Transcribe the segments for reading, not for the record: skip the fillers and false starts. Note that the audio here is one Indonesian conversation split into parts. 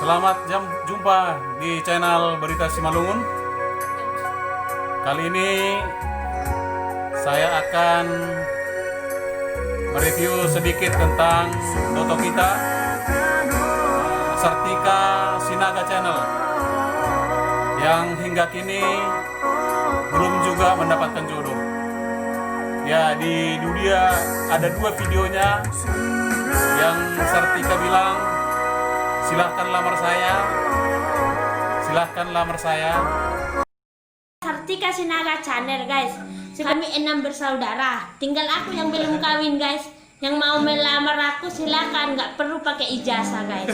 Selamat jumpa di channel Berita Simalungun. Kali ini saya akan mereview sedikit tentang foto kita, Sartika Sinaga Channel, yang hingga kini belum juga mendapatkan jodoh. Ya, di dunia ada 2 videonya yang Sartika bilang, silahkan lamar saya, silahkan lamar saya. Sartika Sinaga Channel, guys. Kami 6 bersaudara. Tinggal aku yang belum kawin, guys. Yang mau melamar aku silakan, nggak perlu pakai ijazah, guys.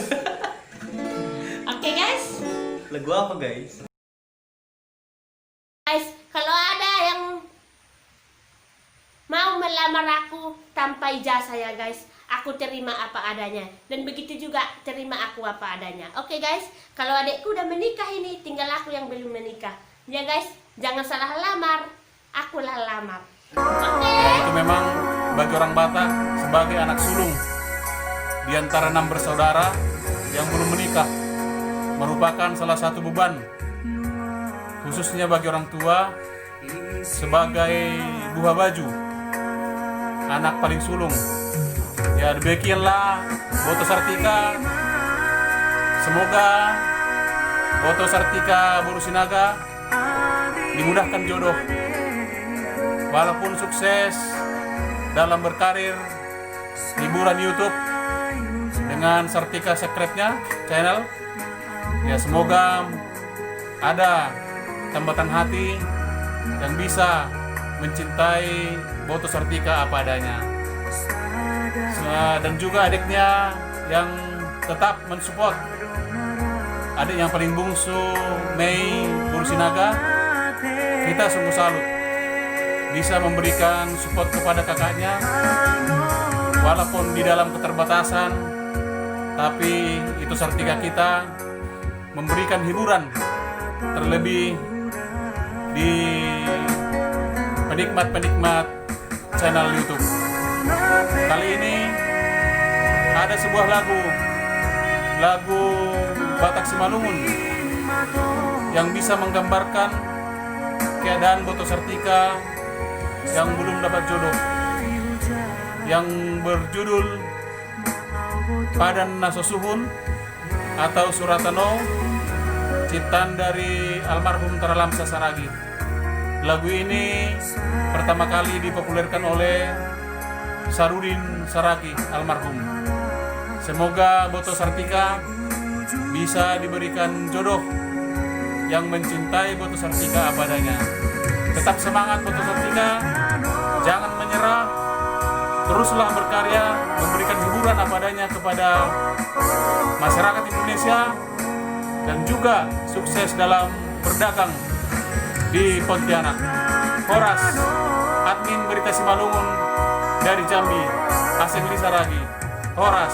Oke, guys. Lagu apa, guys? Guys, kalau ada yang mau melamar aku tanpa ijazah ya, guys, aku terima apa adanya. Dan begitu juga terima aku apa adanya. Oke, guys. Kalau adekku udah menikah ini, tinggal aku yang belum menikah. Ya, guys, jangan salah lamar. Akulah lamar. Oke. Itu memang bagi orang Batak sebagai anak sulung di antara 6 bersaudara yang belum menikah merupakan salah satu beban, khususnya bagi orang tua sebagai buah baju, anak paling sulung. Ya, demikianlah foto Sartika. Semoga foto Sartika Boru Sinaga dimudahkan jodoh, walaupun sukses dalam berkarir hiburan YouTube dengan Sartika Secretnya channel. Ya, semoga ada tambatan hati yang bisa mencintai foto Sartika apa adanya. Dan juga adiknya yang tetap mensupport, adik yang paling bungsu Mei Boru Sinaga. Kita sungguh salut bisa memberikan support kepada kakaknya, walaupun di dalam keterbatasan, tapi itu Sartika kita memberikan hiburan, terlebih di penikmat-penikmat channel YouTube. Kali ini ada sebuah lagu Batak Simalungun yang bisa menggambarkan keadaan foto Sartika yang belum dapat jodoh, yang berjudul Padan Nasosuhun atau Suratano, ciptaan dari almarhum Taralamsa Saragi. Lagu ini pertama kali dipopulerkan oleh Sarudin Saragi almarhum. Semoga foto Sartika bisa diberikan jodoh yang mencintai foto Sartika apa adanya. Tetap semangat foto Sartika, jangan menyerah, teruslah berkarya, memberikan hiburan apa adanya kepada masyarakat Indonesia, dan juga sukses dalam berdagang di Pontianak. Horas, admin Berita Simalungun dari Jambi, Aseng Lisaragi. Horas.